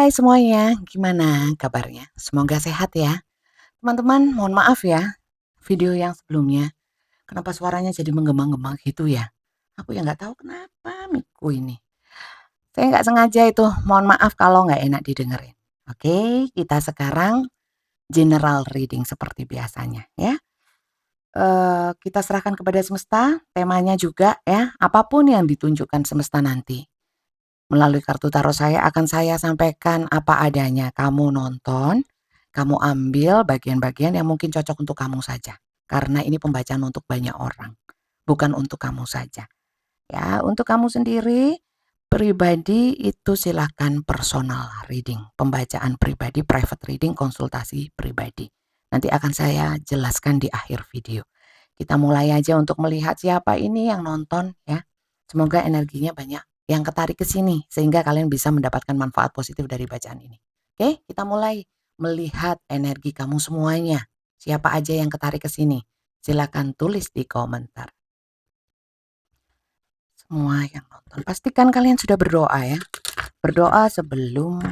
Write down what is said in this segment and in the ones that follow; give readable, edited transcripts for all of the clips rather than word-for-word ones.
Hai semuanya, gimana kabarnya? Semoga sehat ya. Teman-teman, mohon maaf ya, video yang sebelumnya, kenapa suaranya jadi menggema-gema gitu ya? Aku ya nggak tahu kenapa mic-ku ini. Saya nggak sengaja itu, mohon maaf kalau nggak enak didengerin. Oke, kita sekarang general reading seperti biasanya ya. Kita serahkan kepada semesta, temanya juga ya, apapun yang ditunjukkan semesta nanti. Melalui kartu tarot saya akan saya sampaikan apa adanya. Kamu nonton, kamu ambil bagian-bagian yang mungkin cocok untuk kamu saja. Karena ini pembacaan untuk banyak orang, bukan untuk kamu saja. Ya, untuk kamu sendiri pribadi itu silakan personal reading, pembacaan pribadi, private reading, konsultasi pribadi. Nanti akan saya jelaskan di akhir video. Kita mulai aja untuk melihat siapa ini yang nonton ya. Semoga energinya banyak yang ketarik ke sini sehingga kalian bisa mendapatkan manfaat positif dari bacaan ini. Oke, kita mulai melihat energi kamu semuanya. Siapa aja yang ketarik ke sini? Silakan tulis di komentar. Semua yang nonton, pastikan kalian sudah berdoa ya. Berdoa sebelum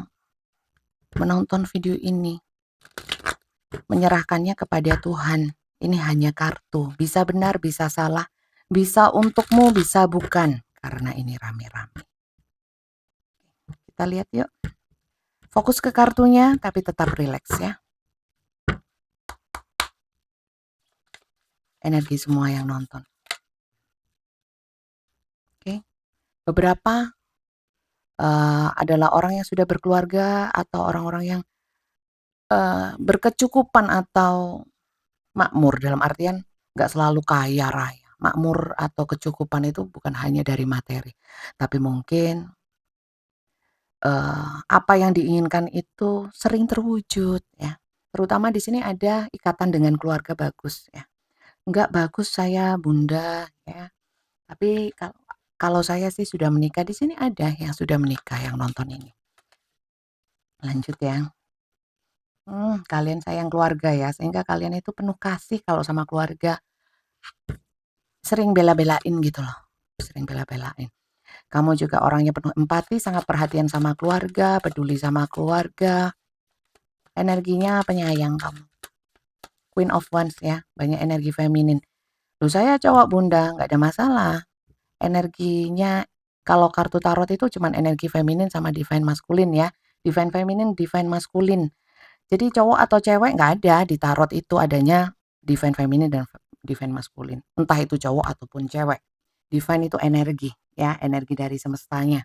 menonton video ini. Menyerahkannya kepada Tuhan. Ini hanya kartu, bisa benar, bisa salah, bisa untukmu, bisa bukan, karena ini rame-rame. Kita lihat yuk. Fokus ke kartunya, tapi tetap rileks ya. Energi semua yang nonton. Oke. Beberapa adalah orang yang sudah berkeluarga atau orang-orang yang berkecukupan atau makmur, dalam artian nggak selalu kaya raya. Makmur atau kecukupan itu bukan hanya dari materi, tapi mungkin apa yang diinginkan itu sering terwujud ya. Terutama di sini ada ikatan dengan keluarga bagus ya. Enggak bagus saya Bunda ya, tapi kalau saya sih sudah menikah, di sini ada yang sudah menikah yang nonton ini. Lanjut ya. Kalian sayang keluarga ya, sehingga kalian itu penuh kasih kalau sama keluarga. Sering bela-belain gitu loh, sering bela-belain. Kamu juga orangnya penuh empati, sangat perhatian sama keluarga, peduli sama keluarga. Energinya penyayang kamu. Queen of Wands ya, banyak energi feminin. Loh saya cowok Bunda, nggak ada masalah. Energinya kalau kartu tarot itu cuman energi feminin sama divine maskulin ya. Divine feminin, divine maskulin. Jadi cowok atau cewek nggak ada di tarot itu, adanya divine feminin dan divine maskulin. Entah itu cowok ataupun cewek. Divine itu energi ya, energi dari semestanya.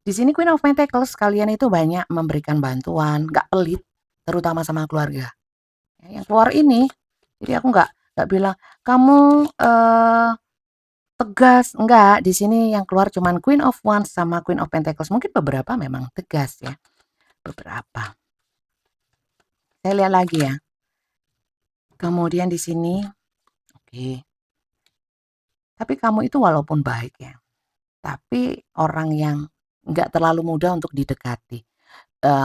Di sini Queen of Pentacles kalian itu banyak memberikan bantuan, nggak pelit, terutama sama keluarga. Yang keluar ini, jadi aku nggak bilang kamu tegas, enggak. Di sini yang keluar cuman Queen of Wands sama Queen of Pentacles. Mungkin beberapa memang tegas ya, beberapa. Saya lihat lagi ya. Kemudian di sini, oke. Tapi kamu itu walaupun baik ya, tapi orang yang nggak terlalu mudah untuk didekati.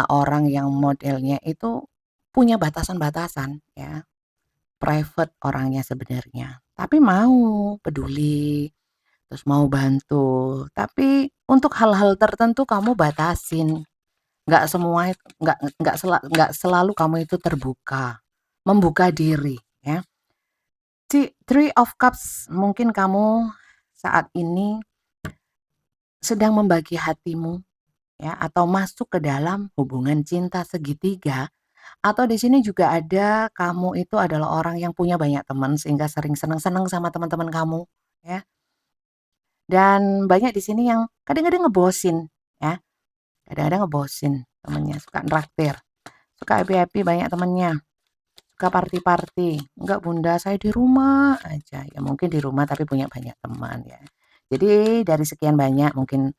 Orang yang modelnya itu punya batasan-batasan ya. Private orangnya sebenarnya, tapi mau peduli, terus mau bantu, tapi untuk hal-hal tertentu kamu batasin. Nggak semua nggak selalu kamu itu terbuka, membuka diri ya. Three of Cups, mungkin kamu saat ini sedang membagi hatimu ya, atau masuk ke dalam hubungan cinta segitiga, atau di sini juga ada kamu itu adalah orang yang punya banyak teman sehingga sering seneng-seneng sama teman-teman kamu ya. Dan banyak di sini yang kadang-kadang ngebosin ya, kadang-kadang ngebosin temennya, suka nraktir, suka happy-happy banyak temennya, suka party-party. "Enggak Bunda, saya di rumah aja." Ya mungkin di rumah tapi punya banyak teman ya. Jadi dari sekian banyak mungkin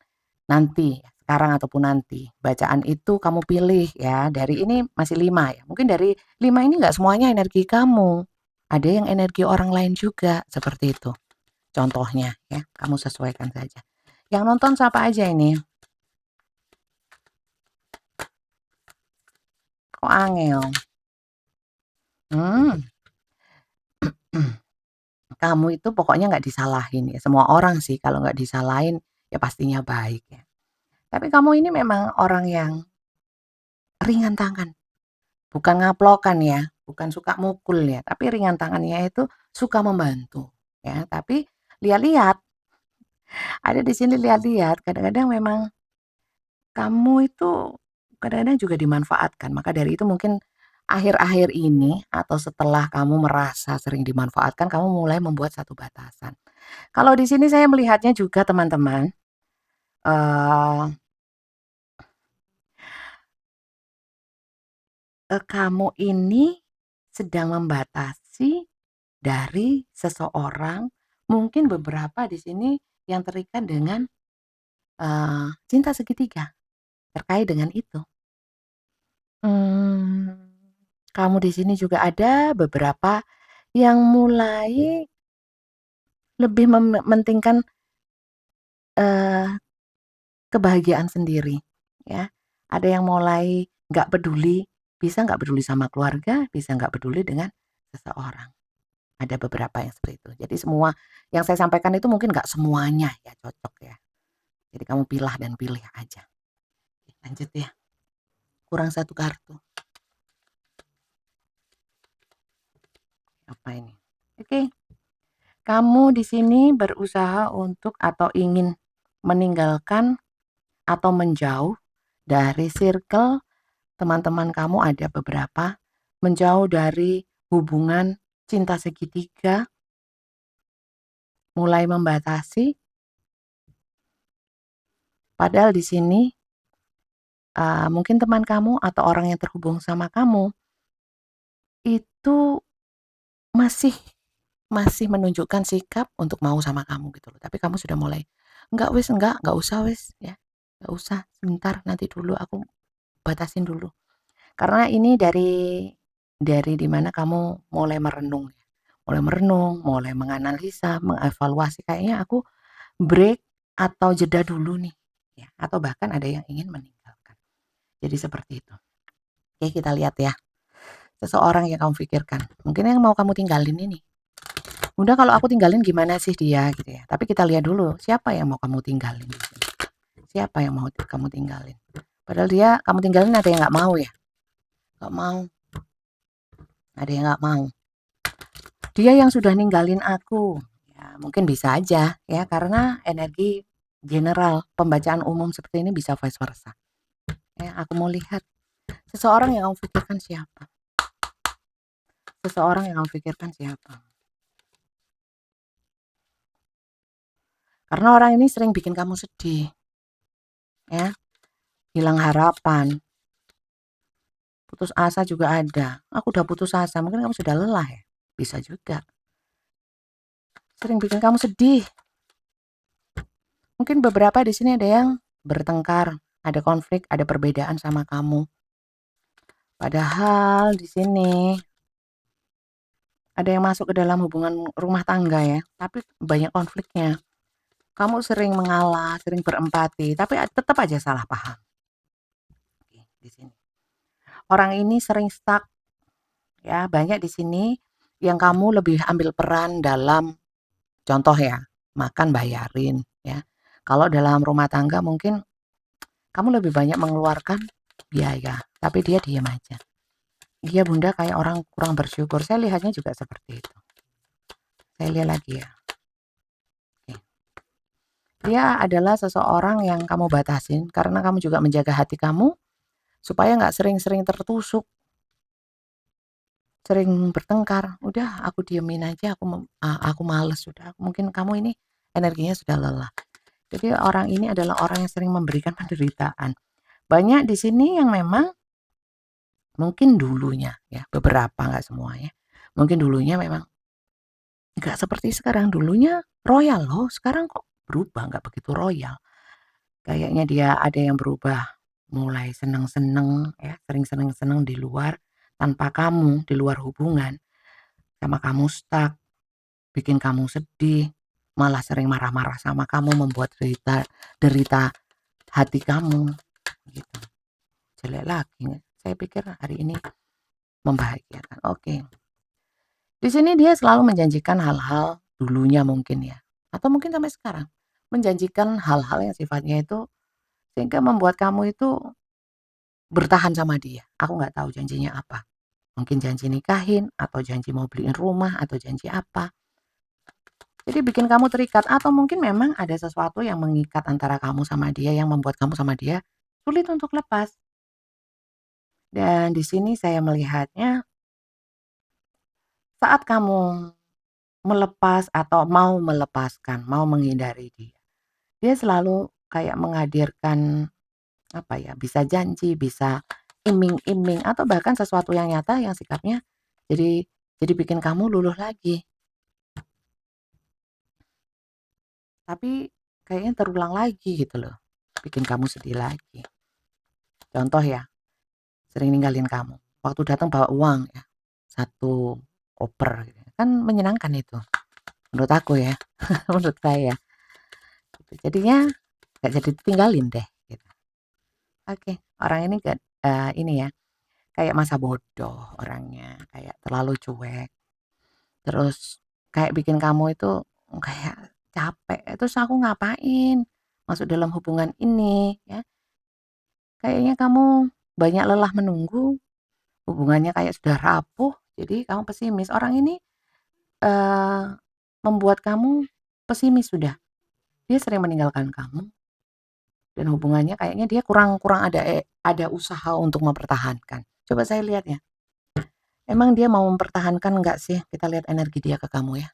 nanti, sekarang ataupun nanti, bacaan itu kamu pilih ya, dari ini masih 5 ya, mungkin dari 5 ini nggak semuanya energi kamu, ada yang energi orang lain juga, seperti itu. Contohnya ya, kamu sesuaikan saja. Yang nonton siapa aja ini? Kok angel? Hmm, kamu itu pokoknya nggak disalahin ya, semua orang sih kalau nggak disalahin ya pastinya baik ya. Tapi kamu ini memang orang yang ringan tangan, bukan ngaplokan ya, bukan suka mukul ya, tapi ringan tangannya itu suka membantu, ya. Tapi lihat-lihat, ada di sini lihat-lihat, kadang-kadang memang kamu itu kadang-kadang juga dimanfaatkan, maka dari itu mungkin akhir-akhir ini atau setelah kamu merasa sering dimanfaatkan, kamu mulai membuat satu batasan. Kalau di sini saya melihatnya juga teman-teman, eee kamu ini sedang membatasi dari seseorang, mungkin beberapa di sini yang terikat dengan, cinta segitiga, terkait dengan itu. Mmm, Kamu di sini juga ada beberapa yang mulai lebih mementingkan, eee, kebahagiaan sendiri, ya. Ada yang mulai nggak peduli, bisa nggak peduli sama keluarga, bisa nggak peduli dengan seseorang. Ada beberapa yang seperti itu. Jadi semua yang saya sampaikan itu mungkin nggak semuanya ya cocok ya. Jadi kamu pilah dan pilih aja. Lanjut ya, kurang satu kartu. Apa ini? Oke, kamu di sini berusaha untuk atau ingin meninggalkan atau menjauh dari circle teman-teman kamu ada beberapa, menjauh dari hubungan cinta segitiga, mulai membatasi, padahal di sini, mungkin teman kamu atau orang yang terhubung sama kamu itu masih masih menunjukkan sikap untuk mau sama kamu gitu loh, tapi kamu sudah mulai, "Enggak wis, enggak usah wis ya, enggak usah, sebentar, nanti dulu, aku batasin dulu." Karena ini dari di mana kamu mulai merenung ya, mulai merenung, mulai menganalisa, mengevaluasi, kayaknya aku break atau jeda dulu nih, ya, atau bahkan ada yang ingin meninggalkan. Jadi seperti itu. Oke, kita lihat ya, seseorang yang kamu pikirkan, mungkin yang mau kamu tinggalin ini. Udah kalau aku tinggalin gimana sih dia gitu ya. Tapi kita lihat dulu siapa yang mau kamu tinggalin di sini. Siapa yang mau kamu tinggalin. Padahal dia kamu tinggalin ada yang nggak mau ya. Nggak mau. Ada yang nggak mau. Dia yang sudah ninggalin aku. Ya mungkin bisa aja ya karena energi general pembacaan umum seperti ini bisa vice versa. Ya aku mau lihat seseorang yang kamu pikirkan siapa. Seseorang yang kamu pikirkan siapa. Karena orang ini sering bikin kamu sedih. Ya, hilang harapan. Putus asa juga ada. Aku udah putus asa, mungkin kamu sudah lelah ya? Bisa juga. Sering bikin kamu sedih. Mungkin beberapa di sini ada yang bertengkar, ada konflik, ada perbedaan sama kamu. Padahal di sini ada yang masuk ke dalam hubungan rumah tangga ya, tapi banyak konfliknya. Kamu sering mengalah, sering berempati, tapi tetap aja salah paham. Oke, di sini. Orang ini sering stuck ya, banyak di sini yang kamu lebih ambil peran dalam contoh ya, makan bayarin ya. Kalau dalam rumah tangga mungkin kamu lebih banyak mengeluarkan biaya, tapi dia diam aja. Dia Bunda kayak orang kurang bersyukur. Saya lihatnya juga seperti itu. Saya lihat lagi ya. Oke. Dia adalah seseorang yang kamu batasin karena kamu juga menjaga hati kamu supaya nggak sering-sering tertusuk, sering bertengkar. Udah aku diemin aja, aku males sudah. Mungkin kamu ini energinya sudah lelah. Jadi orang ini adalah orang yang sering memberikan penderitaan. Banyak di sini yang memang mungkin dulunya ya, beberapa nggak semuanya. Mungkin dulunya memang nggak seperti sekarang. Dulunya royal loh, sekarang kok berubah nggak begitu royal. Kayaknya dia ada yang berubah, mulai seneng-seneng ya, sering seneng-seneng di luar tanpa kamu, di luar hubungan, sama kamu stuck, bikin kamu sedih, malah sering marah-marah sama kamu, membuat derita derita hati kamu gitu. Jelek lagi, saya pikir hari ini membahagiakan. Oke. Di sini dia selalu menjanjikan hal-hal dulunya mungkin ya, atau mungkin sampai sekarang, menjanjikan hal-hal yang sifatnya itu sehingga membuat kamu itu bertahan sama dia. Aku nggak tahu janjinya apa. Mungkin janji nikahin, atau janji mau beliin rumah, atau janji apa. Jadi bikin kamu terikat, atau mungkin memang ada sesuatu yang mengikat antara kamu sama dia, yang membuat kamu sama dia sulit untuk lepas. Dan di sini saya melihatnya, saat kamu melepas atau mau melepaskan, mau menghindari dia, dia selalu kayak menghadirkan, apa ya, bisa janji, bisa iming-iming, atau bahkan sesuatu yang nyata yang sikapnya jadi bikin kamu luluh lagi. Tapi kayaknya terulang lagi gitu loh, bikin kamu sedih lagi. Contoh ya, sering ninggalin kamu, waktu datang bawa uang ya, 1 koper gitu, kan menyenangkan itu, menurut aku ya, menurut saya, gitu. Jadinya nggak jadi ditinggalin deh, gitu. Oke, orang ini gak, ini ya, kayak masa bodoh orangnya, kayak terlalu cuek, terus kayak bikin kamu itu kayak capek, terus aku ngapain masuk dalam hubungan ini ya, kayaknya kamu banyak lelah menunggu, hubungannya kayak sudah rapuh, jadi kamu pesimis. Orang ini, eee, membuat kamu pesimis sudah. Dia sering meninggalkan kamu, dan hubungannya kayaknya dia kurang kurang ada usaha untuk mempertahankan. Coba saya lihat ya, emang dia mau mempertahankan nggak sih? Kita lihat energi dia ke kamu ya.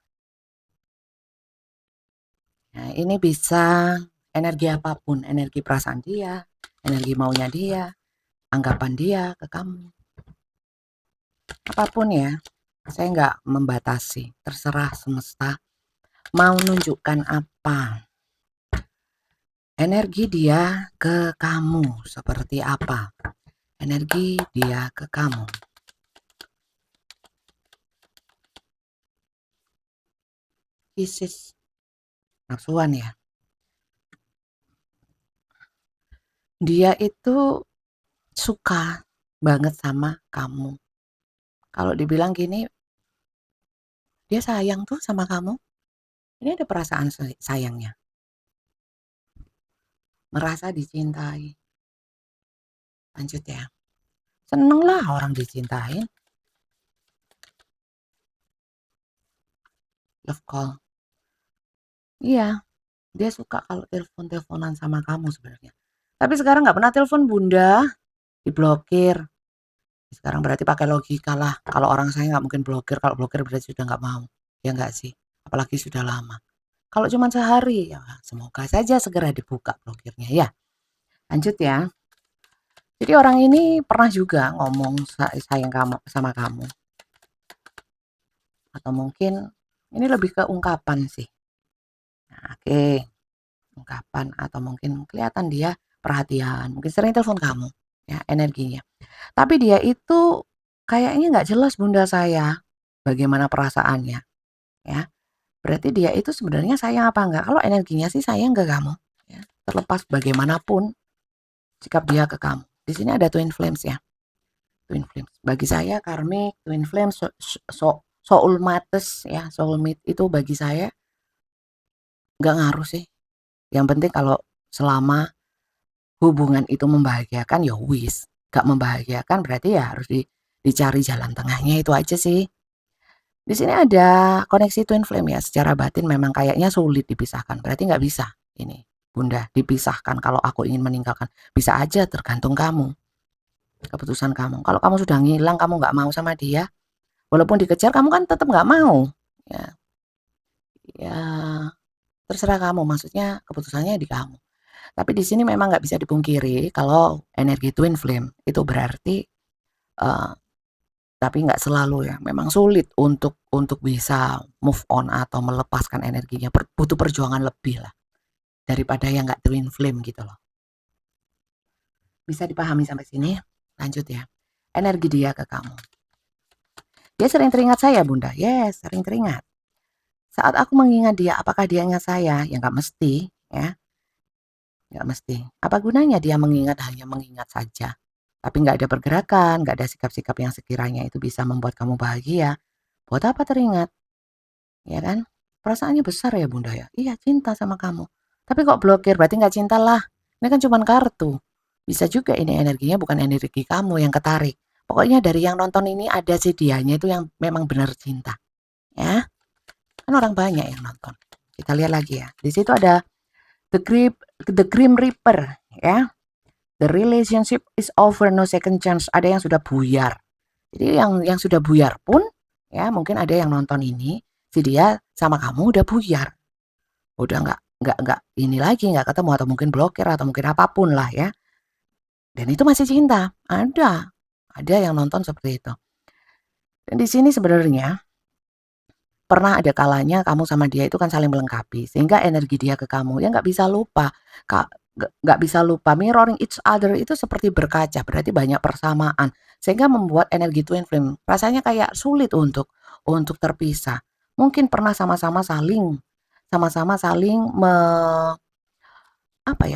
Nah, ini bisa energi apapun, energi perasaan dia, energi maunya dia, anggapan dia ke kamu. Apapun ya, saya nggak membatasi, terserah semesta mau nunjukkan apa. Energi dia ke kamu seperti apa? Energi dia ke kamu. Pisces, nafsuan ya. Dia itu suka banget sama kamu. Kalau dibilang gini, dia sayang tuh sama kamu. Ini ada perasaan sayangnya. Merasa dicintai. Lanjut ya. Seneng lah orang dicintain. Love call. Iya, dia suka kalau telepon-teleponan sama kamu sebenarnya. Tapi sekarang nggak pernah telepon bunda, diblokir. Sekarang berarti pakai logika lah. Kalau orang saya nggak mungkin blokir. Kalau blokir berarti sudah nggak mau. Ya nggak sih? Apalagi sudah lama. Kalau cuma sehari, ya semoga saja segera dibuka blokirnya ya. Lanjut ya. Jadi orang ini pernah juga ngomong sayang kamu sama kamu. Atau mungkin ini lebih ke ungkapan sih. Nah, oke, ungkapan atau mungkin kelihatan dia perhatian, mungkin sering telepon kamu, ya energinya. Tapi dia itu kayaknya nggak jelas bunda saya, bagaimana perasaannya, ya. Berarti dia itu sebenarnya sayang apa enggak? Kalau energinya sih sayang ke kamu, ya. Terlepas bagaimanapun sikap dia ke kamu. Di sini ada twin flames ya, twin flames. Bagi saya karmic, twin flames, soulmates ya, soulmate itu bagi saya nggak ngaruh sih. Yang penting kalau selama hubungan itu membahagiakan ya wis, gak membahagiakan berarti ya harus dicari jalan tengahnya, itu aja sih. Di sini ada koneksi twin flame ya, secara batin memang kayaknya sulit dipisahkan. Berarti nggak bisa ini, Bunda, dipisahkan kalau aku ingin meninggalkan. Bisa aja tergantung kamu, keputusan kamu. Kalau kamu sudah ngilang, kamu nggak mau sama dia, walaupun dikejar kamu kan tetap nggak mau. Ya, ya terserah kamu, maksudnya keputusannya di kamu. Tapi di sini memang nggak bisa dipungkiri kalau energi twin flame itu berarti eh, tapi nggak selalu ya. Memang sulit untuk bisa move on atau melepaskan energinya. Butuh perjuangan lebih lah daripada yang nggak twin flame gitu loh. Bisa dipahami sampai sini? Lanjut ya. Energi dia ke kamu. Dia sering teringat saya, Bunda. Yes, sering teringat. Saat aku mengingat dia, apakah dia ingat saya? Ya nggak mesti, ya. Nggak mesti. Apa gunanya dia mengingat hanya mengingat saja? Tapi nggak ada pergerakan, nggak ada sikap-sikap yang sekiranya itu bisa membuat kamu bahagia. Buat apa teringat? Ya kan? Perasaannya besar ya bunda ya? Iya cinta sama kamu. Tapi kok blokir? Berarti nggak cinta lah. Ini kan cuma kartu. Bisa juga ini energinya bukan energi kamu yang ketarik. Pokoknya dari yang nonton ini ada sih dianya itu yang memang benar cinta, ya. Kan orang banyak yang nonton. Kita lihat lagi ya. Di situ ada The Grim Reaper, ya. The relationship is over, no second chance. Ada yang sudah buyar. Jadi yang sudah buyar pun, ya mungkin ada yang nonton ini, si dia sama kamu udah buyar. Udah nggak ini lagi, nggak ketemu atau mungkin blokir atau mungkin apapun lah ya. Dan itu masih cinta. Ada yang nonton seperti itu. Dan di sini sebenarnya pernah ada kalanya kamu sama dia itu kan saling melengkapi sehingga energi dia ke kamu ya nggak bisa lupa. Nggak bisa lupa mirroring each other itu seperti berkaca berarti banyak persamaan sehingga membuat energi twin flame rasanya kayak sulit untuk terpisah. Mungkin pernah sama-sama saling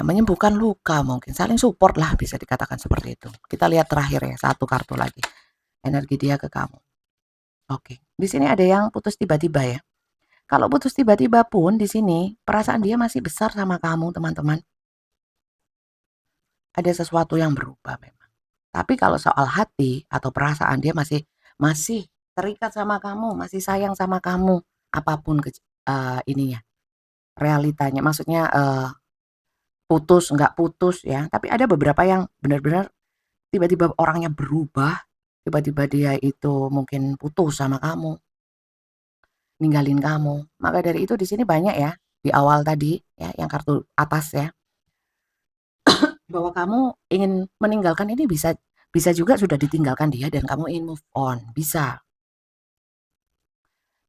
menyembuhkan luka mungkin, saling support lah bisa dikatakan seperti itu. Kita lihat terakhir ya, satu kartu lagi. Energi dia ke kamu. Oke, di sini ada yang putus tiba-tiba ya. Kalau putus tiba-tiba pun di sini perasaan dia masih besar sama kamu, teman-teman. Ada sesuatu yang berubah memang. Tapi kalau soal hati atau perasaan dia masih terikat sama kamu, masih sayang sama kamu, apapun ininya, realitanya. Maksudnya putus, nggak putus ya. Tapi ada beberapa yang benar-benar tiba-tiba orangnya berubah, tiba-tiba dia itu mungkin putus sama kamu, ninggalin kamu. Maka dari itu di sini banyak ya di awal tadi ya yang kartu atas ya bahwa kamu ingin meninggalkan ini bisa bisa juga sudah ditinggalkan dia dan kamu ingin move on, bisa.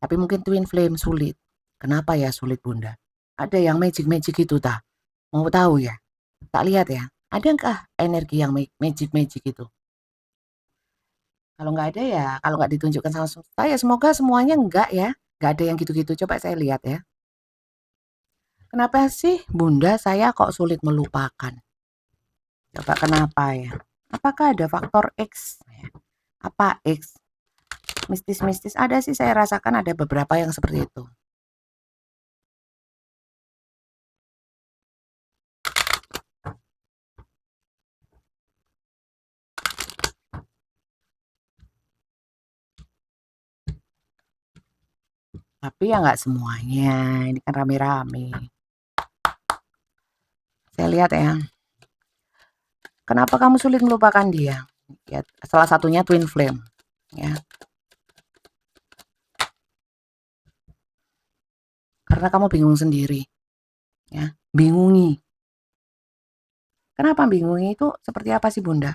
Tapi mungkin twin flame sulit. Kenapa ya sulit Bunda? Ada yang magic-magic itu tak? Mau tahu ya? Tak lihat ya. Adakah energi yang magic-magic itu? Kalau nggak ada ya, kalau nggak ditunjukkan sama saya, semoga semuanya enggak ya. Nggak ada yang gitu-gitu. Coba saya lihat ya. Kenapa sih Bunda saya kok sulit melupakan? Coba kenapa ya? Apakah ada faktor X? Apa X? Mistis-mistis ada sih saya rasakan ada beberapa yang seperti itu. Tapi ya nggak semuanya, ini kan rame-rame. Saya lihat ya. Kenapa kamu sulit melupakan dia? Ya, salah satunya twin flame. Ya. Karena kamu bingung sendiri. Ya, bingungi. Kenapa bingungi itu seperti apa sih Bunda?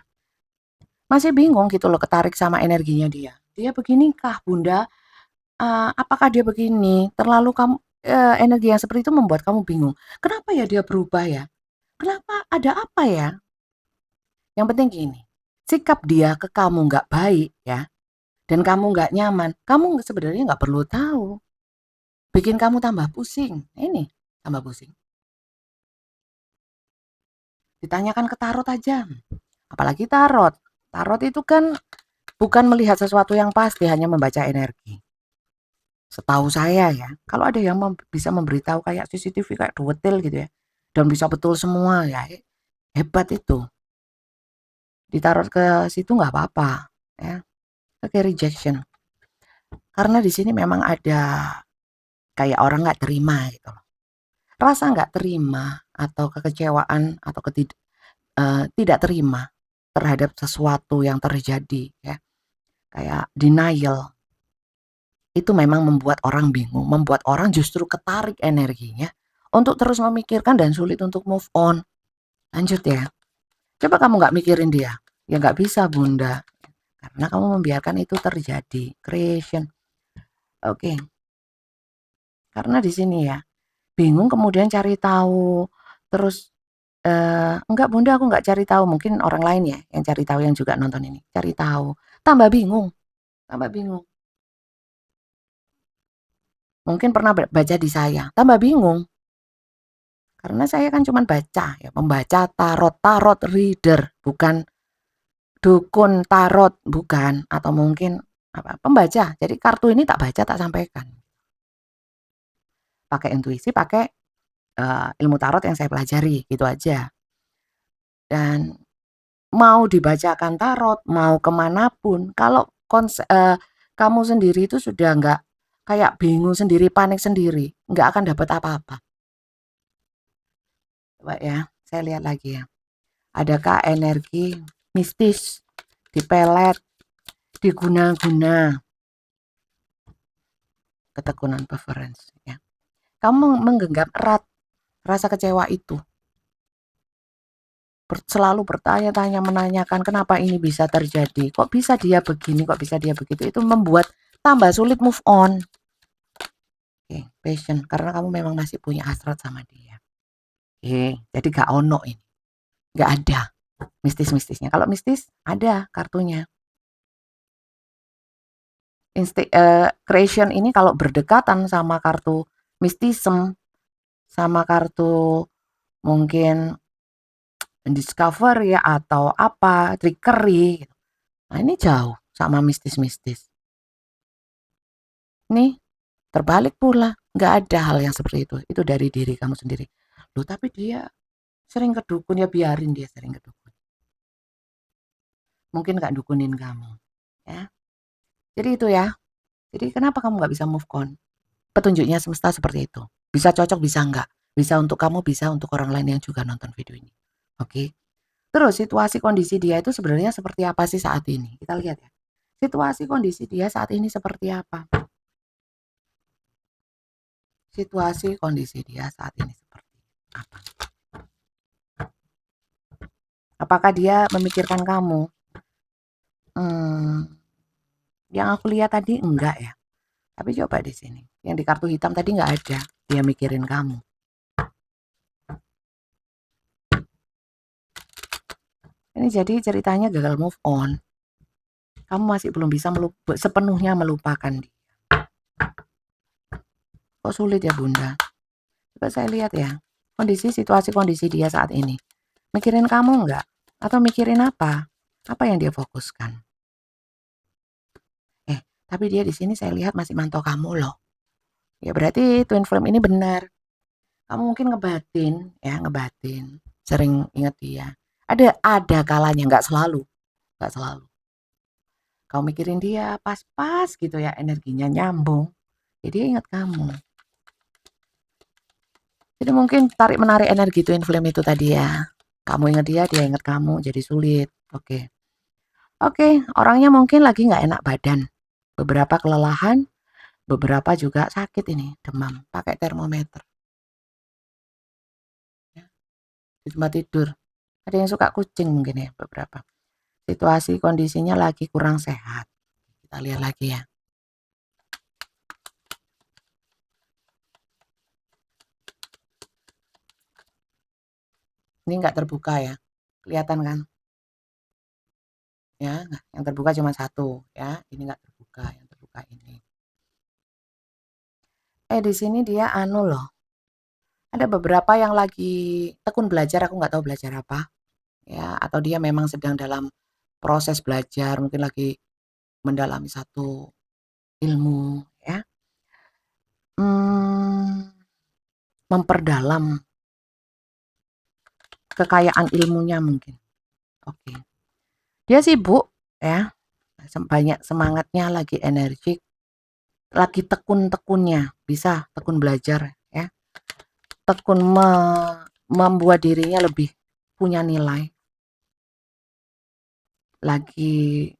Masih bingung gitu loh ketarik sama energinya dia. Dia beginikah Bunda? Apakah dia begini? Terlalu kamu energi yang seperti itu membuat kamu bingung. Kenapa ya dia berubah ya? Kenapa? Ada apa ya? Yang penting gini, sikap dia ke kamu nggak baik ya, dan kamu nggak nyaman, kamu sebenarnya nggak perlu tahu. Bikin kamu tambah pusing. Ini tambah pusing. Ditanyakan ke tarot aja. Apalagi tarot. Tarot itu kan bukan melihat sesuatu yang pasti, hanya membaca energi. Setahu saya ya, kalau ada yang bisa memberitahu kayak CCTV kayak detail gitu ya, dan bisa betul semua ya, hebat itu. Ditaruh ke situ nggak apa-apa ya. Oke, rejection. Karena di sini memang ada kayak orang nggak terima gitu loh. Rasa nggak terima atau kekecewaan atau tidak terima terhadap sesuatu yang terjadi ya. Kayak denial. Itu memang membuat orang bingung, membuat orang justru ketarik energinya untuk terus memikirkan dan sulit untuk move on. Lanjut ya. Coba kamu nggak mikirin dia. Ya nggak bisa Bunda. Karena kamu membiarkan itu terjadi. Creation. Oke. Karena di sini ya. Bingung kemudian cari tahu. Terus enggak Bunda aku nggak cari tahu. Mungkin orang lain ya yang cari tahu yang juga nonton ini. Cari tahu. Tambah bingung. Tambah bingung. Mungkin pernah baca di saya. Tambah bingung. Karena saya kan cuma baca ya. Membaca tarot. Tarot reader. Bukan dukun tarot. Bukan. Atau mungkin pembaca. Jadi kartu ini tak baca tak sampaikan. Pakai intuisi. Pakai ilmu tarot yang saya pelajari. Gitu aja. Dan mau dibacakan tarot, mau kemanapun, kalau kamu sendiri itu sudah nggak kayak bingung sendiri, panik sendiri, nggak akan dapat apa-apa. Coba ya, saya lihat lagi ya. Adakah energi mistis, dipelet, diguna-guna, ketekunan preference ya. Kamu menggenggam erat rasa kecewa itu. Selalu bertanya-tanya, menanyakan kenapa ini bisa terjadi, kok bisa dia begini, kok bisa dia begitu, itu membuat tambah sulit move on. Oke, passion, karena kamu memang masih punya hasrat sama dia. Jadi gak ono ini, gak ada mistis-mistisnya. Kalau mistis ada kartunya. Creation ini kalau berdekatan sama kartu mistism, sama kartu mungkin discover ya atau apa, trickery. Nah ini jauh sama mistis-mistis. Nih terbalik pula, nggak ada hal yang seperti itu. Itu dari diri kamu sendiri. Loh tapi dia sering kedukun, ya biarin dia sering kedukun. Mungkin nggak dukunin kamu. Ya. Jadi itu ya. Jadi kenapa kamu nggak bisa move on? Petunjuknya semesta seperti itu. Bisa cocok, bisa enggak. Bisa untuk kamu, bisa untuk orang lain yang juga nonton video ini. Oke. Terus situasi kondisi dia itu sebenarnya seperti apa sih saat ini? Kita lihat ya. Situasi kondisi dia saat ini seperti apa? Situasi kondisi dia saat ini seperti apa? Apakah dia memikirkan kamu? Yang aku lihat tadi enggak ya. Tapi coba di sini. Yang di kartu hitam tadi enggak ada. Dia mikirin kamu. Ini jadi ceritanya gagal move on. Kamu masih belum bisa sepenuhnya melupakan dia. Kok sulit ya Bunda? Coba saya lihat ya. Situasi kondisi dia saat ini. Mikirin kamu enggak? Atau mikirin apa? Apa yang dia fokuskan? Tapi dia di sini saya lihat masih mantau kamu loh. Ya berarti twin flame ini benar. Kamu mungkin ngebatin, sering inget dia. Ada kalanya, nggak selalu. Kau mikirin dia pas-pas gitu ya, energinya nyambung. Jadi dia ingat kamu. Jadi mungkin tarik-menarik energi twin flame itu tadi ya. Kamu ingat dia ingat kamu, jadi sulit. Oke, orangnya mungkin lagi nggak enak badan. Beberapa kelelahan, beberapa juga sakit ini, demam, pakai termometer. Ya, di tempat tidur. Ada yang suka kucing mungkin ya, beberapa. Situasi kondisinya lagi kurang sehat. Kita lihat lagi ya. Ini nggak terbuka ya. Kelihatan kan? Ya, yang terbuka cuma satu ya. Ini nggak terbuka, yang terbuka ini. Di sini dia anu loh. Ada beberapa yang lagi tekun belajar, aku nggak tahu belajar apa. Ya, atau dia memang sedang dalam proses belajar, mungkin lagi mendalami satu ilmu ya. Memperdalam kekayaan ilmunya mungkin. Oke. Dia sibuk ya. Banyak semangatnya, lagi energik, lagi tekun-tekunnya, bisa tekun belajar ya. Tekun membuat dirinya lebih punya nilai. Lagi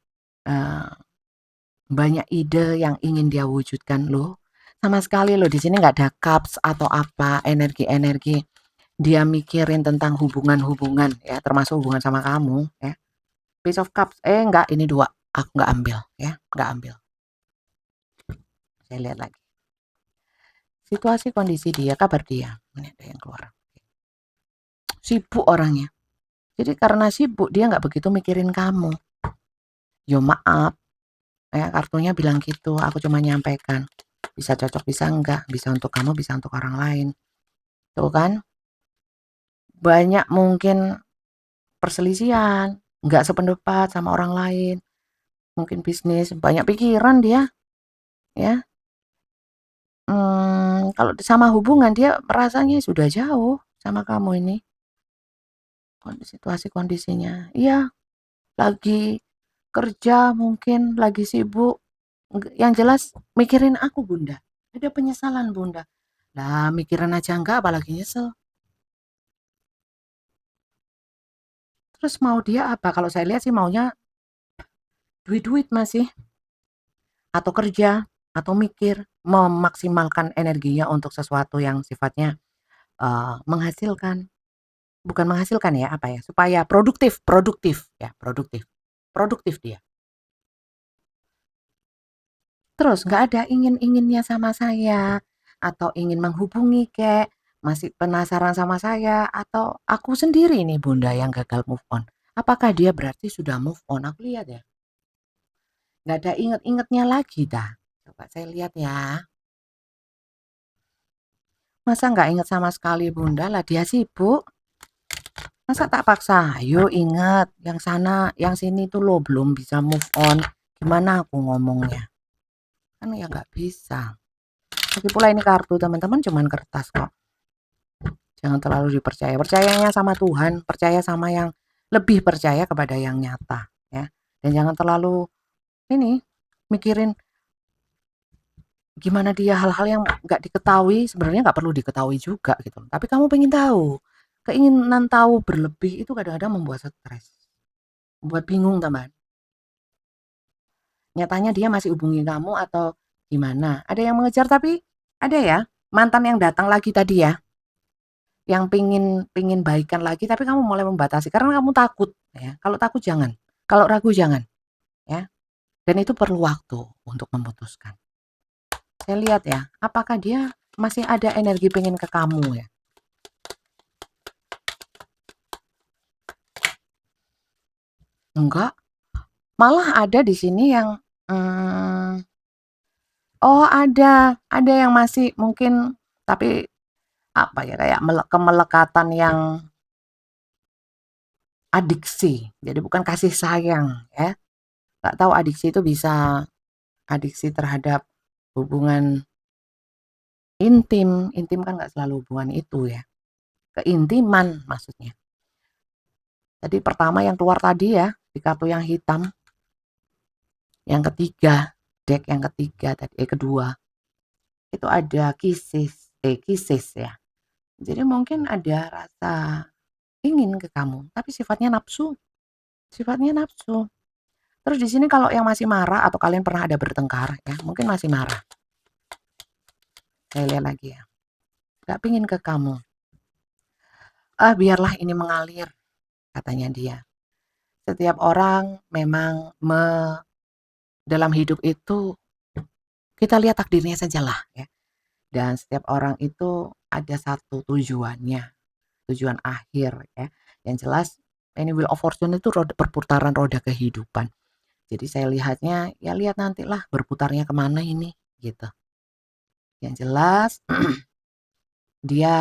banyak ide yang ingin dia wujudkan loh. Sama sekali loh di sini nggak ada cups atau apa energi-energi dia mikirin tentang hubungan-hubungan ya, termasuk hubungan sama kamu ya. Page of Cups, enggak, ini 2, aku nggak ambil ya, nggak ambil. Saya lihat lagi. Situasi kondisi dia, kabar dia. Ini ada yang keluar. Sibuk orangnya. Jadi karena sibuk dia nggak begitu mikirin kamu. Yo maaf, ya kartunya bilang gitu, aku cuma nyampaikan. Bisa cocok, bisa enggak, bisa untuk kamu, bisa untuk orang lain. Tuh kan? Banyak mungkin perselisihan, nggak sependapat sama orang lain. Mungkin bisnis, banyak pikiran dia. Ya, kalau sama hubungan dia merasanya sudah jauh sama kamu ini. Situasi kondisinya. Iya, lagi kerja mungkin, lagi sibuk, yang jelas mikirin aku Bunda, ada penyesalan Bunda. Lah mikirin aja enggak apalagi nyesel. Terus mau dia apa? Kalau saya lihat sih maunya duit-duit masih, atau kerja, atau mikir, memaksimalkan energinya untuk sesuatu yang sifatnya, menghasilkan. Bukan menghasilkan ya, apa ya, supaya produktif produktif ya, produktif. Produktif dia. Terus nggak ada ingin-inginnya sama saya, atau ingin menghubungi kek, masih penasaran sama saya, atau aku sendiri nih Bunda yang gagal move on. Apakah dia berarti sudah move on? Aku lihat ya, nggak ada inget-ingetnya lagi dah. Coba saya lihat ya. Masa nggak inget sama sekali Bunda, lah dia sibuk. Masa tak paksa, ayo inget, yang sana, yang sini tuh lo belum bisa move on. Gimana aku ngomongnya? Kan ya nggak bisa. Lagi pula ini kartu teman-teman cuman kertas kok. Jangan terlalu dipercaya. Percayanya sama Tuhan, percaya sama yang lebih percaya kepada yang nyata ya. Dan jangan terlalu ini mikirin gimana dia, hal-hal yang nggak diketahui, sebenarnya nggak perlu diketahui juga gitu. Tapi kamu pengen tahu. Keinginan tahu berlebih itu kadang-kadang membuat stres, membuat bingung teman. Nyatanya dia masih hubungi kamu atau gimana? Ada yang mengejar tapi ada ya mantan yang datang lagi tadi ya, yang pingin pingin baikan lagi tapi kamu mulai membatasi karena kamu takut ya. Kalau takut jangan, kalau ragu jangan ya. Dan itu perlu waktu untuk memutuskan. Saya lihat ya, apakah dia masih ada energi pengen ke kamu ya? Enggak, malah ada di sini yang oh ada yang masih mungkin, tapi apa ya, kayak kemelekatan yang adiksi, jadi bukan kasih sayang ya. Nggak tahu adiksi itu bisa adiksi terhadap hubungan intim, intim kan nggak selalu hubungan itu ya, keintiman maksudnya. Jadi pertama yang keluar tadi ya, di kartu yang hitam, yang ketiga, deck yang ketiga tadi, kedua, itu ada kisis ya. Jadi mungkin ada rasa ingin ke kamu, tapi sifatnya nafsu, sifatnya nafsu. Terus di sini kalau yang masih marah atau kalian pernah ada bertengkar ya, mungkin masih marah. Saya lihat lagi ya. Gak pingin ke kamu. Ah, biarlah ini mengalir, katanya dia. Setiap orang memang dalam hidup itu kita lihat takdirnya sajalah ya. Dan setiap orang itu ada satu tujuannya, tujuan akhir ya. Yang jelas ini wheel of fortune itu perputaran roda kehidupan. Jadi saya lihatnya ya lihat nantilah berputarnya kemana ini gitu. Yang jelas dia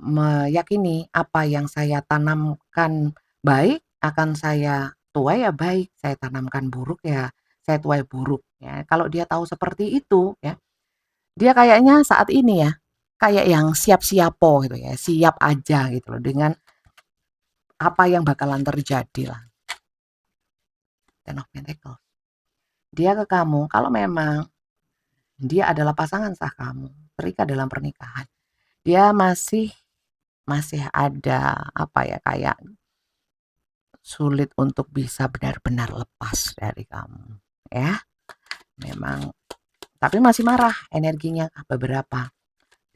meyakini apa yang saya tanamkan baik akan saya tuai ya baik, saya tanamkan buruk ya saya tuai buruk ya. Kalau dia tahu seperti itu ya, dia kayaknya saat ini ya kayak yang siap-siapo gitu ya, siap aja gitu loh dengan apa yang bakalan terjadi lah. Ten of Pentacles. Dia ke kamu kalau memang dia adalah pasangan sah kamu, terikat dalam pernikahan. Dia masih masih ada apa ya, kayak sulit untuk bisa benar-benar lepas dari kamu ya. Memang tapi masih marah energinya beberapa,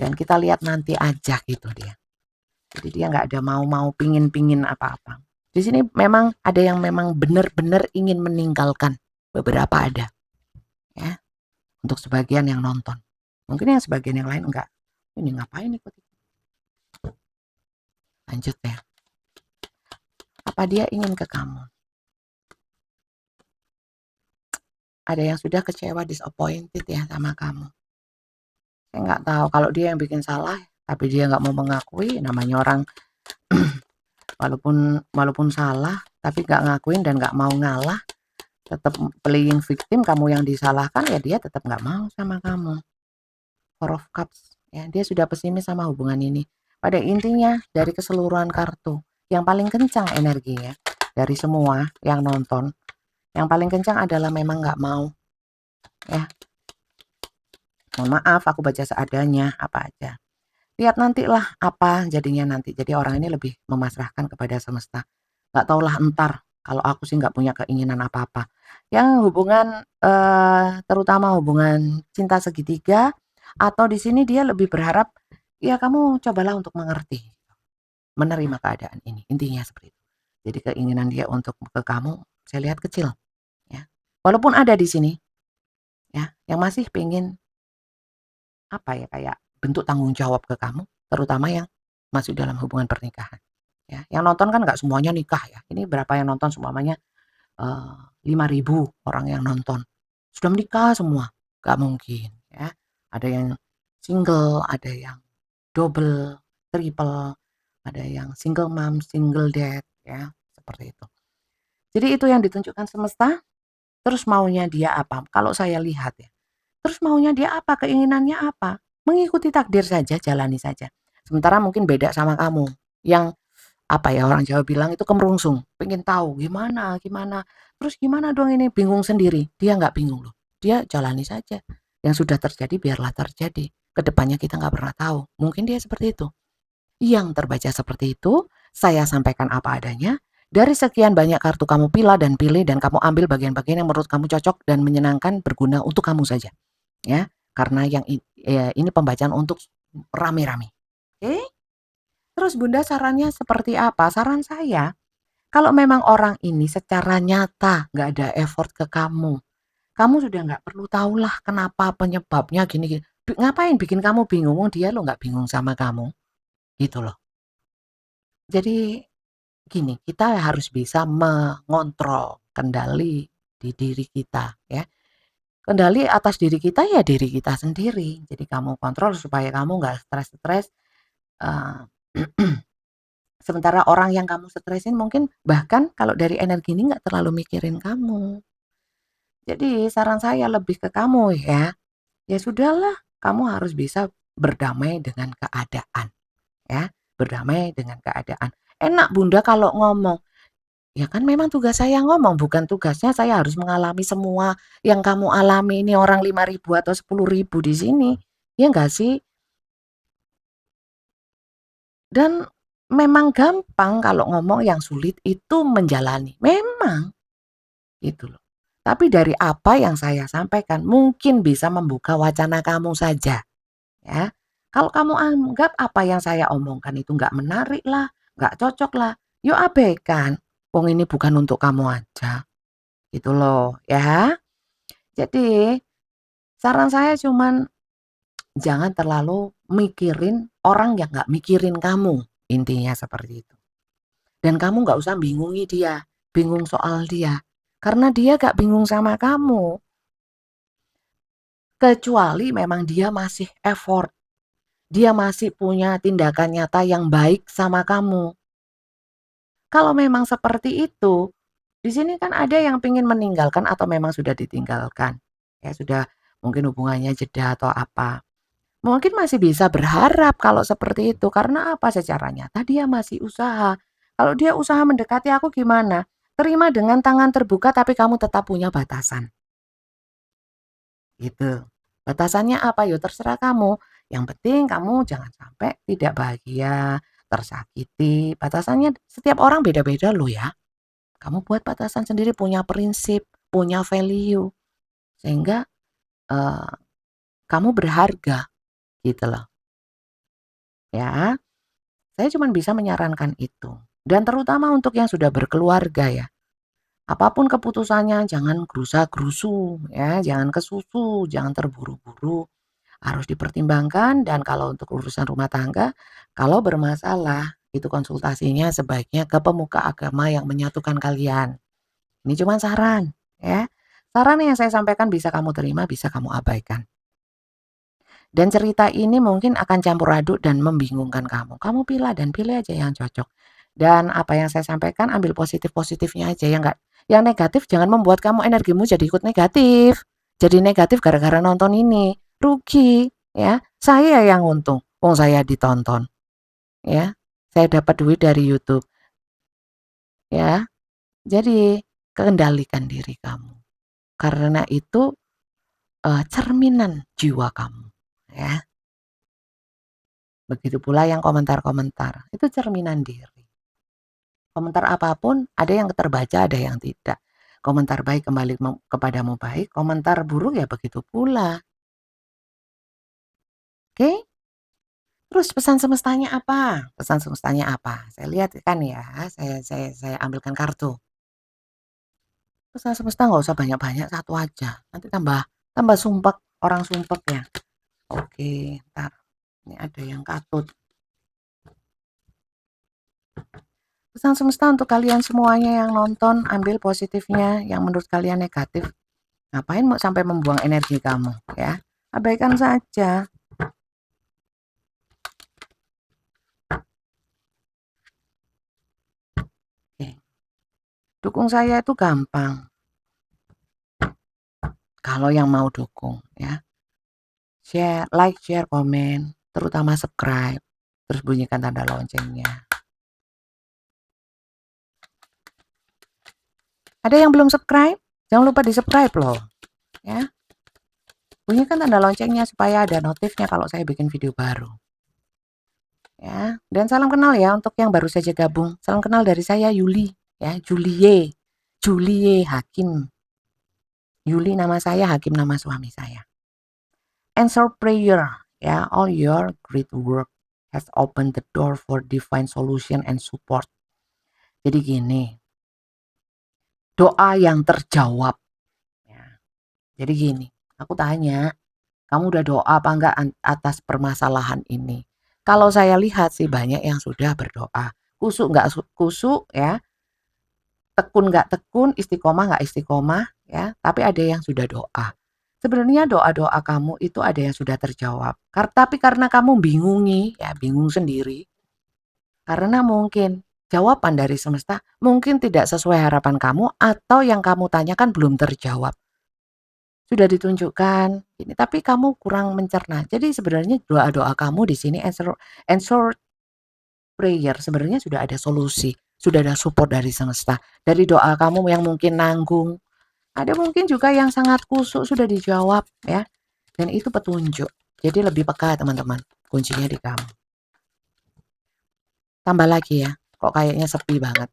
dan kita lihat nanti aja gitu dia. Jadi dia nggak ada mau pingin apa-apa. Di sini memang ada yang memang benar-benar ingin meninggalkan, beberapa ada ya, untuk sebagian yang nonton. Mungkin yang sebagian yang lain enggak, ini ngapain ikut. Lanjut ya, apa dia ingin ke kamu? Ada yang sudah kecewa, disappointed ya sama kamu. Saya nggak tahu kalau dia yang bikin salah, tapi dia nggak mau mengakui. Namanya orang walaupun salah, tapi nggak ngakuin dan nggak mau ngalah, tetap playing victim, kamu yang disalahkan ya dia tetap nggak mau sama kamu. Four of Cups ya, dia sudah pesimis sama hubungan ini. Pada intinya dari keseluruhan kartu, yang paling kencang energinya dari semua yang nonton, yang paling kencang adalah memang nggak mau, ya. Mohon maaf, aku baca seadanya, apa aja. Lihat nantilah apa jadinya nanti. Jadi orang ini lebih memasrahkan kepada semesta. Nggak tahulah entar, kalau aku sih nggak punya keinginan apa-apa. Yang hubungan, terutama hubungan cinta segitiga, atau di sini dia lebih berharap, ya kamu cobalah untuk mengerti, menerima keadaan ini, intinya seperti itu. Jadi keinginan dia untuk ke kamu, saya lihat kecil, ya. Walaupun ada di sini, ya, yang masih pengen, apa ya, kayak bentuk tanggung jawab ke kamu, terutama yang masih dalam hubungan pernikahan, ya. Yang nonton kan nggak semuanya nikah ya, ini berapa yang nonton seumpamanya, 5.000 orang yang nonton, sudah menikah semua, nggak mungkin, ya. Ada yang single, ada yang double, triple, ada yang single mom, single dad, ya, seperti itu. Jadi itu yang ditunjukkan semesta, terus maunya dia apa? Kalau saya lihat ya, terus maunya dia apa? Keinginannya apa? Mengikuti takdir saja, jalani saja. Sementara mungkin beda sama kamu, yang apa ya, orang Jawa bilang itu kemerungsung, pengen tahu gimana gimana, terus gimana dong ini, bingung sendiri. Dia nggak bingung loh, dia jalani saja. Yang sudah terjadi biarlah terjadi. Kedepannya kita nggak pernah tahu. Mungkin dia seperti itu. Yang terbaca seperti itu, saya sampaikan apa adanya. Dari sekian banyak kartu kamu pilih dan kamu ambil bagian-bagian yang menurut kamu cocok dan menyenangkan, berguna untuk kamu saja, ya. Karena yang ya, ini pembacaan untuk rame-rame. Oke? Terus Bunda sarannya seperti apa? Saran saya, kalau memang orang ini secara nyata nggak ada effort ke kamu sudah nggak perlu tahulah kenapa penyebabnya gini-gini. Ngapain bikin kamu bingung? Dia lo nggak bingung sama kamu, gitu loh. Jadi gini, kita harus bisa mengontrol kendali di diri kita, ya. Kendali atas diri kita ya diri kita sendiri. Jadi kamu kontrol supaya kamu nggak stres-stres. eh, Sementara orang yang kamu stresin mungkin bahkan kalau dari energi ini nggak terlalu mikirin kamu. Jadi saran saya lebih ke kamu ya. Ya sudahlah, kamu harus bisa berdamai dengan keadaan, ya. Berdamai dengan keadaan. Enak Bunda kalau ngomong. Ya kan memang tugas saya ngomong, bukan tugasnya saya harus mengalami semua yang kamu alami ini, orang 5.000 atau 10.000 di sini. Ya enggak sih? Dan memang gampang kalau ngomong, yang sulit itu menjalani. Memang gitu loh. Tapi dari apa yang saya sampaikan mungkin bisa membuka wacana kamu saja, ya. Kalau kamu anggap apa yang saya omongkan itu nggak menarik lah, nggak cocok lah, yuk abaikan. Wong ini bukan untuk kamu aja. Gitu loh, ya. Jadi, saran saya cuman jangan terlalu mikirin orang yang nggak mikirin kamu, intinya seperti itu. Dan kamu nggak usah bingungi dia, bingung soal dia, karena dia nggak bingung sama kamu, kecuali memang dia masih effort, dia masih punya tindakan nyata yang baik sama kamu. Kalau memang seperti itu, di sini kan ada yang pengen meninggalkan atau memang sudah ditinggalkan, ya sudah mungkin hubungannya jeda atau apa. Mungkin masih bisa berharap kalau seperti itu, karena apa? Secara nyata dia masih usaha. Kalau dia usaha mendekati aku gimana? Terima dengan tangan terbuka tapi kamu tetap punya batasan, gitu. Batasannya apa? Yo terserah kamu. Yang penting kamu jangan sampai tidak bahagia, tersakiti. Batasannya setiap orang beda-beda loh ya. Kamu buat batasan sendiri, punya prinsip, punya value, sehingga eh, kamu berharga, gitu loh, ya. Saya cuma bisa menyarankan itu. Dan terutama untuk yang sudah berkeluarga ya. Apapun keputusannya jangan gerusa-gerusu ya, jangan kesusu, jangan terburu-buru. Harus dipertimbangkan, dan kalau untuk urusan rumah tangga, kalau bermasalah itu konsultasinya sebaiknya ke pemuka agama yang menyatukan kalian. Ini cuma saran ya. Saran yang saya sampaikan bisa kamu terima, bisa kamu abaikan. Dan cerita ini mungkin akan campur aduk dan membingungkan kamu. Kamu pilih dan pilih aja yang cocok. Dan apa yang saya sampaikan ambil positif-positifnya aja, yang negatif jangan membuat kamu energimu jadi ikut negatif. Jadi negatif gara-gara nonton ini. Rugi, ya. Saya yang untung. Wong saya ditonton, ya. Saya dapat duit dari YouTube, ya. Jadi kendalikan diri kamu, karena itu, cerminan jiwa kamu, ya. Begitu pula yang komentar-komentar, itu cerminan diri. Komentar apapun ada yang terbaca, ada yang tidak. Komentar baik kembali kepadamu baik, komentar buruk ya begitu pula. Oke? Terus pesan semestanya apa? Pesan semestanya apa? Saya lihat kan ya, saya ambilkan kartu. Pesan semesta nggak usah banyak-banyak, satu aja. Nanti tambah tambah sumpek, orang sumpek ya. Oke, entar. Ini ada yang katut. Pesan semesta untuk kalian semuanya yang nonton, ambil positifnya, yang menurut kalian negatif. Ngapain mau sampai membuang energi kamu, ya? Abaikan saja. Oke. Dukung saya itu gampang. Kalau yang mau dukung, ya. Share, like, share, komen, terutama subscribe. Terus bunyikan tanda loncengnya. Ada yang belum subscribe? Jangan lupa di-subscribe loh, ya. Bunyikan tanda loncengnya supaya ada notifnya kalau saya bikin video baru. Ya, dan salam kenal ya untuk yang baru saja gabung. Salam kenal dari saya Yuli, ya, Julie. Julie Hakim. Yuli nama saya, Hakim nama suami saya. Answer prayer, ya, all your great work has opened the door for divine solution and support. Jadi gini, doa yang terjawab. Ya. Jadi gini, aku tanya, kamu udah doa apa enggak atas permasalahan ini? Kalau saya lihat sih banyak yang sudah berdoa. Kusuk enggak kusuk ya, tekun enggak tekun, istiqomah enggak istiqomah ya, tapi ada yang sudah doa. Sebenarnya doa-doa kamu itu ada yang sudah terjawab. Tapi karena kamu bingungi, ya bingung sendiri. Karena mungkin jawaban dari semesta mungkin tidak sesuai harapan kamu atau yang kamu tanyakan belum terjawab. Sudah ditunjukkan ini, tapi kamu kurang mencerna. Jadi sebenarnya doa-doa kamu di sini answer prayer sebenarnya sudah ada solusi, sudah ada support dari semesta. Dari doa kamu yang mungkin nanggung, ada mungkin juga yang sangat kusuk sudah dijawab ya. Dan itu petunjuk. Jadi lebih peka teman-teman. Kuncinya di kamu. Tambah lagi ya, kok kayaknya sepi banget.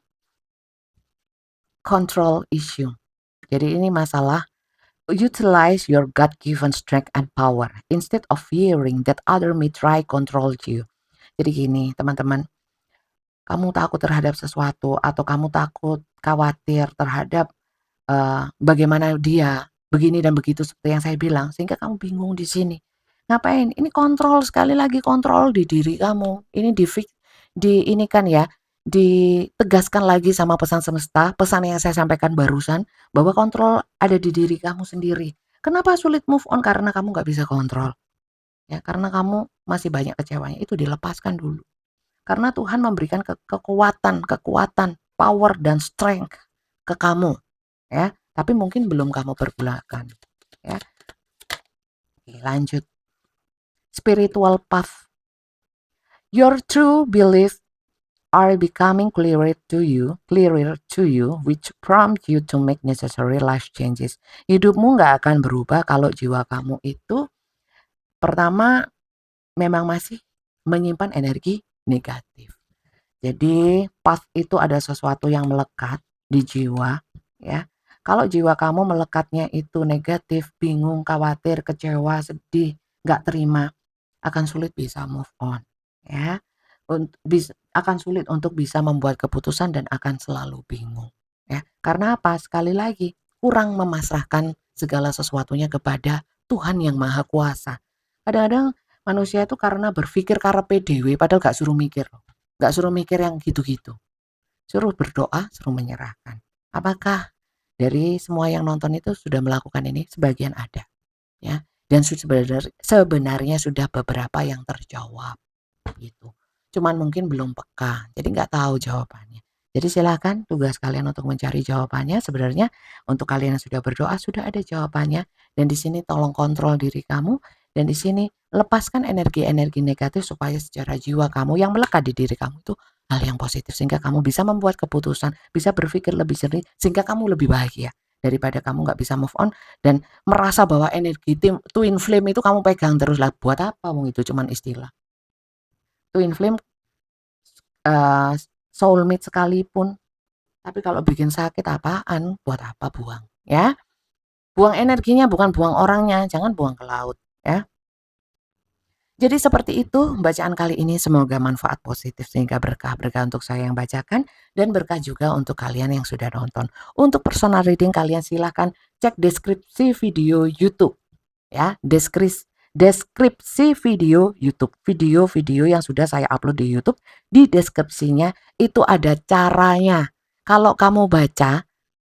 Control issue. Jadi ini masalah utilize your God-given strength and power instead of fearing that other may try control you. Jadi gini, teman-teman, kamu takut terhadap sesuatu atau kamu takut khawatir terhadap bagaimana dia begini dan begitu seperti yang saya bilang sehingga kamu bingung di sini. Ngapain? Ini kontrol sekali lagi kontrol di diri kamu. Ini ini kan ya, ditegaskan lagi sama pesan semesta, pesan yang saya sampaikan barusan bahwa kontrol ada di diri kamu sendiri. Kenapa sulit move on? Karena kamu nggak bisa kontrol. Ya, karena kamu masih banyak kecewanya. Itu dilepaskan dulu. Karena Tuhan memberikan kekuatan, power dan strength ke kamu, ya. Tapi mungkin belum kamu pergunakan, ya. Oke, lanjut. Spiritual path. Your true beliefs are becoming clearer to you, which prompt you to make necessary life changes. Hidupmu nggak akan berubah kalau jiwa kamu itu pertama memang masih menyimpan energi negatif. Jadi path itu ada sesuatu yang melekat di jiwa, ya. Kalau jiwa kamu melekatnya itu negatif, bingung, khawatir, kecewa, sedih, nggak terima, akan sulit bisa move on, ya. Akan sulit untuk bisa membuat keputusan dan akan selalu bingung, ya. Karena apa? Sekali lagi, kurang memasrahkan segala sesuatunya kepada Tuhan yang Maha Kuasa. Kadang-kadang manusia itu karena berpikir karepe dhewe padahal gak suruh mikir loh. Gak suruh mikir yang gitu-gitu. Suruh berdoa, suruh menyerahkan. Apakah dari semua yang nonton itu sudah melakukan ini? Sebagian ada, ya. Dan sebenarnya sudah beberapa yang terjawab gitu. Cuman mungkin belum peka, jadi nggak tahu jawabannya. Jadi silakan tugas kalian untuk mencari jawabannya. Sebenarnya untuk kalian yang sudah berdoa sudah ada jawabannya. Dan di sini tolong kontrol diri kamu Dan di sini lepaskan energi-energi negatif supaya secara jiwa kamu yang melekat di diri kamu itu hal yang positif sehingga kamu bisa membuat keputusan, bisa berpikir lebih jernih sehingga kamu lebih bahagia daripada kamu nggak bisa move on dan merasa bahwa energi twin flame itu kamu pegang terus lah. Buat apa? Wong itu cuman istilah. Twin flame uh, soulmate sekalipun, tapi kalau bikin sakit apaan? Buat apa buang? Ya, buang energinya bukan buang orangnya, jangan buang ke laut. Ya. Jadi seperti itu bacaan kali ini, semoga manfaat positif sehingga berkah-berkah untuk saya yang bacakan dan berkah juga untuk kalian yang sudah nonton. Untuk personal reading kalian silahkan cek deskripsi video YouTube ya, deskripsi video YouTube. Video-video yang sudah saya upload di YouTube, di deskripsinya itu ada caranya. Kalau kamu baca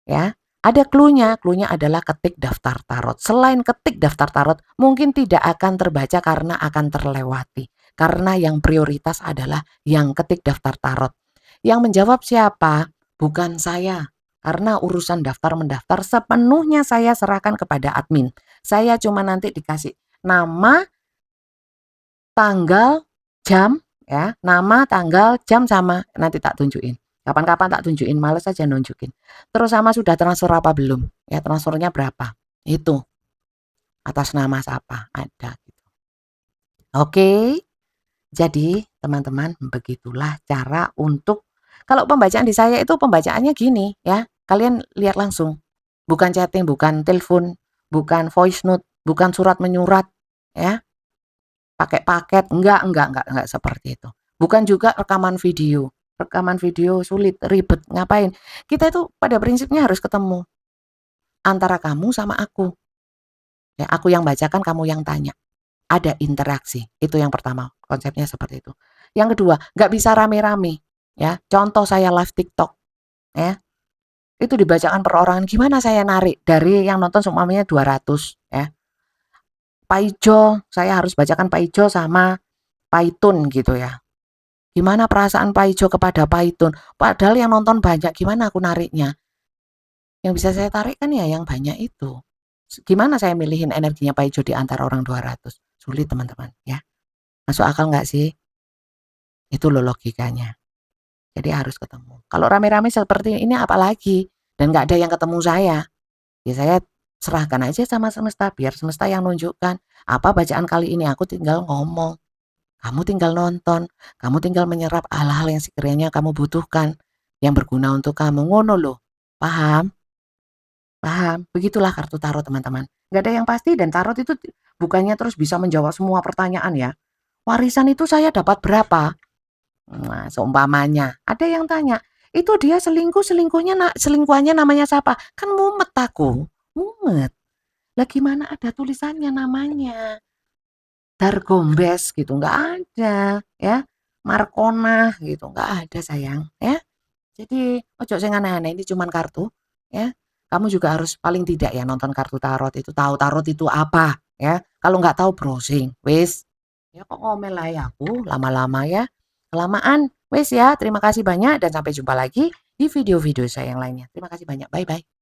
ya, ada cluenya adalah ketik daftar tarot. Selain ketik daftar tarot, mungkin tidak akan terbaca karena akan terlewati. Karena yang prioritas adalah yang ketik daftar tarot. Yang menjawab siapa? Bukan saya. Karena urusan daftar-mendaftar sepenuhnya saya serahkan kepada admin. Saya cuma nanti dikasih nama, tanggal, jam, ya, nama, tanggal, jam sama nanti tak tunjukin. Kapan-kapan tak tunjukin, males aja nunjukin. Terus sama sudah transfer apa belum? Ya transfernya berapa? Itu atas nama siapa ada. Oke, jadi teman-teman begitulah cara untuk kalau pembacaan di saya itu pembacaannya gini ya. Kalian lihat langsung, bukan chatting, bukan telepon, bukan voice note, bukan surat menyurat, ya. Pakai paket, enggak seperti itu. Bukan juga rekaman video. Rekaman video sulit, ribet, ngapain? Kita itu pada prinsipnya harus ketemu antara kamu sama aku. Ya, aku yang bacakan, kamu yang tanya. Ada interaksi. Itu yang pertama, konsepnya seperti itu. Yang kedua, nggak bisa rame-rame. Ya, contoh saya live TikTok, ya. Itu dibacakan perorangan, gimana saya narik dari yang nonton semuanya 200, ya. Pak Ijo, saya harus bacakan Pak Ijo sama Paitun gitu ya. Gimana perasaan Pak Ijo kepada Paitun? Padahal yang nonton banyak, gimana aku nariknya? Yang bisa saya tarik kan ya yang banyak itu. Gimana saya milihin energinya Pak Ijo di antara orang 200? Sulit teman-teman ya. Masuk akal nggak sih? Itu loh logikanya. Jadi harus ketemu. Kalau rame-rame seperti ini apalagi? Dan nggak ada yang ketemu saya. Ya saya serahkan aja sama semesta. Biar semesta yang nunjukkan. Apa bacaan kali ini? Aku tinggal ngomong. Kamu tinggal nonton, kamu tinggal menyerap hal-hal yang sekiranya kamu butuhkan, yang berguna untuk kamu, ngono loh. Paham? Paham? Begitulah kartu tarot teman-teman. Gak ada yang pasti dan tarot itu bukannya terus bisa menjawab semua pertanyaan ya. Warisan itu saya dapat berapa? Nah, seumpamanya ada yang tanya, itu dia selingkuhannya namanya siapa? Kan mumet aku, mumet. Lah gimana ada tulisannya namanya? Dargombes gitu, nggak ada ya. Markona gitu, nggak ada sayang ya. Jadi ojo sing aneh-aneh, ini cuman kartu ya. Kamu juga harus paling tidak ya nonton kartu tarot itu, tahu tarot itu apa ya. Kalau nggak tahu browsing, wis. Ya kok ngomel lah ya aku lama-lama ya. Kelamaan, wis ya. Terima kasih banyak dan sampai jumpa lagi di video-video saya yang lainnya. Terima kasih banyak. Bye bye.